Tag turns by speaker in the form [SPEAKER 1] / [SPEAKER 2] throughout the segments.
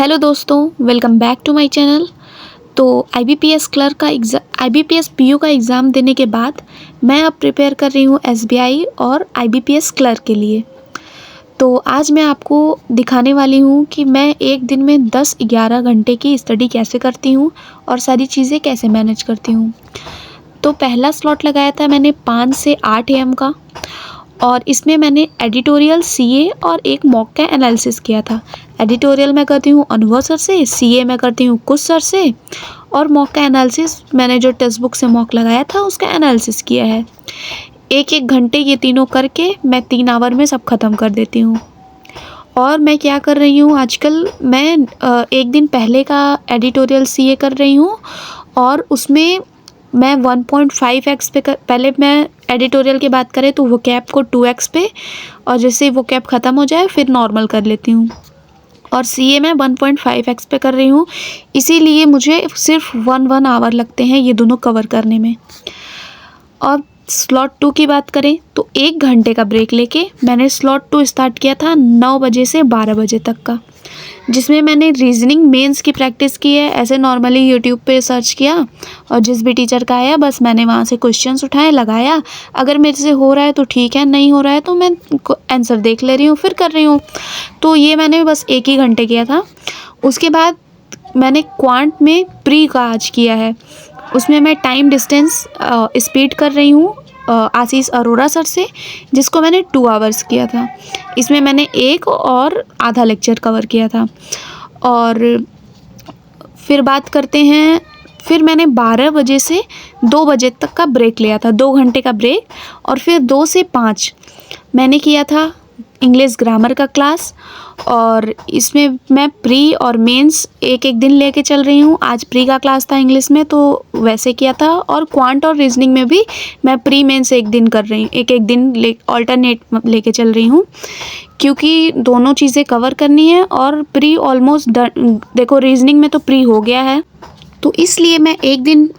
[SPEAKER 1] Hello दोस्तों, welcome back to my channel. तो IBPS PO का एग्ज़ाम देने के बाद मैं अब प्रिपेयर कर रही हूँ एसबीआई और आईबीपीएस क्लर्क के लिए। तो आज मैं आपको दिखाने वाली हूँ कि मैं एक दिन में 10-11 घंटे की स्टडी कैसे करती हूँ और सारी चीज़ें कैसे मैनेज करती हूँ। तो पहला स्लॉट लगाया था मैंने 5 से 8 AM का, और इसमें मैंने एडिटोरियल, सीए और एक मॉक का एनालिसिस किया था। एडिटोरियल मैं करती हूँ अनुभव सर से, सीए मैं करती हूँ कुश सर से, और मॉक का एनालिसिस मैंने जो टेक्स्ट बुक से मॉक लगाया था उसका एनालिसिस किया है। एक एक घंटे ये तीनों करके मैं 3 आवर में सब ख़त्म कर देती हूँ। और मैं क्या कर रही हूँ आजकल, मैं एक दिन पहले का एडिटोरियल सीए कर रही हूँ, और उसमें मैं 1.5x पे पहले मैं एडिटोरियल की बात करें तो वो कैप को 2x पे, और जैसे वो कैप ख़त्म हो जाए फिर नॉर्मल कर लेती हूँ। और सीए में 1.5x पे कर रही हूँ, इसीलिए मुझे सिर्फ 1 आवर लगते हैं ये दोनों कवर करने में। और स्लॉट 2 की बात करें तो 1 घंटे का ब्रेक लेके मैंने स्लॉट 2 स्टार्ट किया था 9 बजे से 12 बजे तक का, जिसमें मैंने रीजनिंग मेंस की प्रैक्टिस की है। ऐसे नॉर्मली यूट्यूब पे सर्च किया और जिस भी टीचर का आया बस मैंने वहाँ से क्वेश्चंस उठाए, लगाया। अगर मेरे से हो रहा है तो ठीक है, नहीं हो रहा है तो मैं आंसर देख ले रही हूँ, फिर कर रही हूँ। तो ये मैंने बस 1 ही घंटे किया था। उसके बाद मैंने क्वांट में प्री का आज किया है, उसमें मैं टाइम डिस्टेंस स्पीड कर रही हूँ आशीष अरोड़ा सर से, जिसको मैंने 2 आवर्स किया था। इसमें मैंने 1 और आधा लेक्चर कवर किया था। और फिर बात करते हैं, फिर मैंने 12 बजे से 2 बजे तक का ब्रेक लिया था, 2 घंटे का ब्रेक। और फिर 2 से 5 मैंने किया था इंग्लिश ग्रामर का क्लास, और इसमें मैं प्री और मेंस एक एक दिन लेके चल रही हूँ। आज प्री का क्लास था इंग्लिश में तो वैसे किया था, और क्वांट और रीजनिंग में भी मैं प्री मेंस एक दिन कर रही हूँ, एक एक दिन ऑल्टरनेट लेके चल रही हूँ, क्योंकि दोनों चीज़ें कवर करनी है। और प्री ऑलमोस्ट देखो रीजनिंग में तो प्री हो गया है, तो इसलिए मैं एक दिन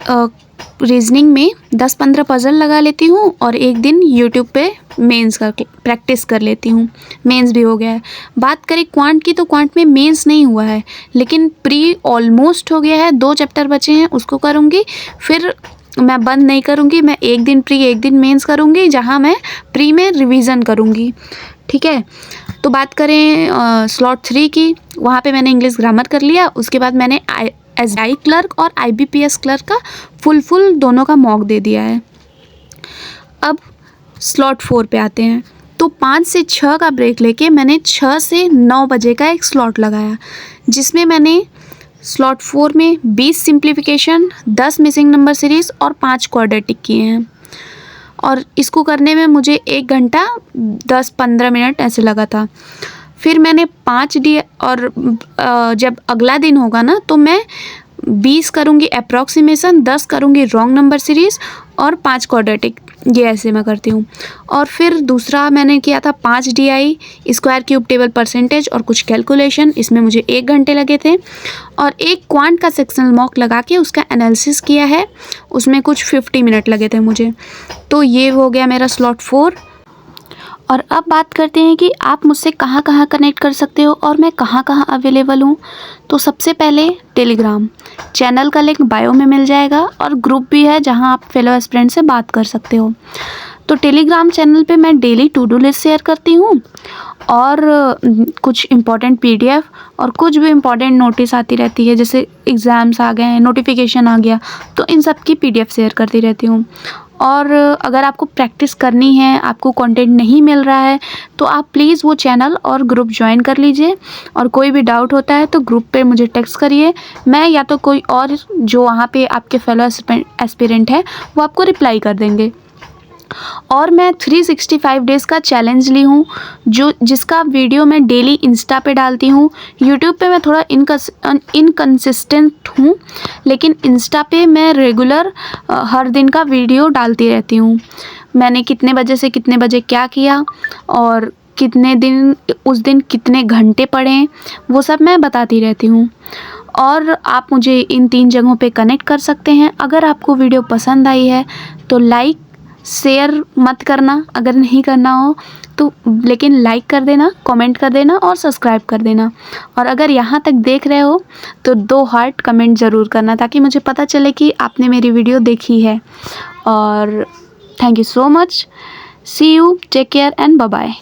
[SPEAKER 1] रीजनिंग में 10-15 पज़ल लगा लेती हूँ और एक दिन यूट्यूब पे मेंस का प्रैक्टिस कर लेती हूँ। मेंस भी हो गया है। बात करें क्वांट की तो क्वांट में मेंस नहीं हुआ है, लेकिन प्री ऑलमोस्ट हो गया है। 2 चैप्टर बचे हैं, उसको करूँगी। फिर मैं बंद नहीं करूँगी, मैं एक दिन प्री एक दिन मेंस करूँगी, जहाँ मैं प्री में रिवीजन करूँगी। ठीक है। तो बात करें स्लॉट 3 की, वहाँ पे मैंने इंग्लिश ग्रामर कर लिया। उसके बाद मैंने एसबीआई क्लर्क और आईबीपीएस क्लर्क का फुल दोनों का मॉक दे दिया है। अब स्लॉट 4 पे आते हैं। तो 5 से 6 का ब्रेक लेके मैंने 6 से 9 बजे का एक स्लॉट लगाया, जिसमें मैंने स्लॉट 4 में 20 सिंप्लीफिकेशन, 10 मिसिंग नंबर सीरीज़ और 5 क्वाड्रेटिक किए हैं। और इसको करने में मुझे 1 घंटा 10-15 मिनट ऐसे लगा था। फिर मैंने 5 डी, और जब अगला दिन होगा ना तो मैं 20 करूँगी अप्रॉक्सीमेशन, 10 करूँगी रॉन्ग नंबर सीरीज़ और 5 क्वाड्रेटिक, ये ऐसे मैं करती हूँ। और फिर दूसरा मैंने किया था 5 DI, square cube table percentage और कुछ कैलकुलेशन, इसमें मुझे 1 घंटे लगे थे। और एक क्वांट का सेक्शनल मॉक लगा के उसका एनालिसिस किया है, उसमें कुछ 50 मिनट लगे थे मुझे। तो ये हो गया मेरा स्लॉट 4। और अब बात करते हैं कि आप मुझसे कहाँ कहाँ कनेक्ट कर सकते हो और मैं कहाँ कहाँ अवेलेबल हूँ। तो सबसे पहले टेलीग्राम चैनल का लिंक बायो में मिल जाएगा, और ग्रुप भी है जहाँ आप फेलो एस्पिरेंट से बात कर सकते हो। तो टेलीग्राम चैनल पे मैं daily to do list share करती हूँ, और कुछ इम्पॉर्टेंट PDF और कुछ भी इम्पॉर्टेंट नोटिस आती रहती है, जैसे एग्ज़ाम्स आ गए हैं, नोटिफिकेशन आ गया, तो इन सब की PDF शेयर करती रहती हूँ। और अगर आपको प्रैक्टिस करनी है, आपको कंटेंट नहीं मिल रहा है, तो आप प्लीज़ वो चैनल और ग्रुप ज्वाइन कर लीजिए। और कोई भी डाउट होता है तो ग्रुप पे मुझे टेक्स्ट करिए, मैं या तो कोई और जो वहाँ पे आपके फेलो एस्पिरेंट है वो आपको रिप्लाई कर देंगे। और मैं 365 डेज़ का चैलेंज ली हूँ, जिसका वीडियो मैं डेली इंस्टा पे डालती हूँ। यूट्यूब पे मैं थोड़ा इनकंसिस्टेंट हूँ, लेकिन इंस्टा पे मैं रेगुलर हर दिन का वीडियो डालती रहती हूँ। मैंने कितने बजे से कितने बजे क्या किया और कितने दिन, उस दिन कितने घंटे पढ़े, वो सब मैं बताती रहती हूँ। और आप मुझे इन 3 जगहों पे कनेक्ट कर सकते हैं। अगर आपको वीडियो पसंद आई है तो लाइक शेयर मत करना, अगर नहीं करना हो तो लेकिन लाइक कर देना, कमेंट कर देना और सब्सक्राइब कर देना। और अगर यहाँ तक देख रहे हो तो 2 हार्ट कमेंट ज़रूर करना, ताकि मुझे पता चले कि आपने मेरी वीडियो देखी है। और thank you so much. See you, take care and bye bye.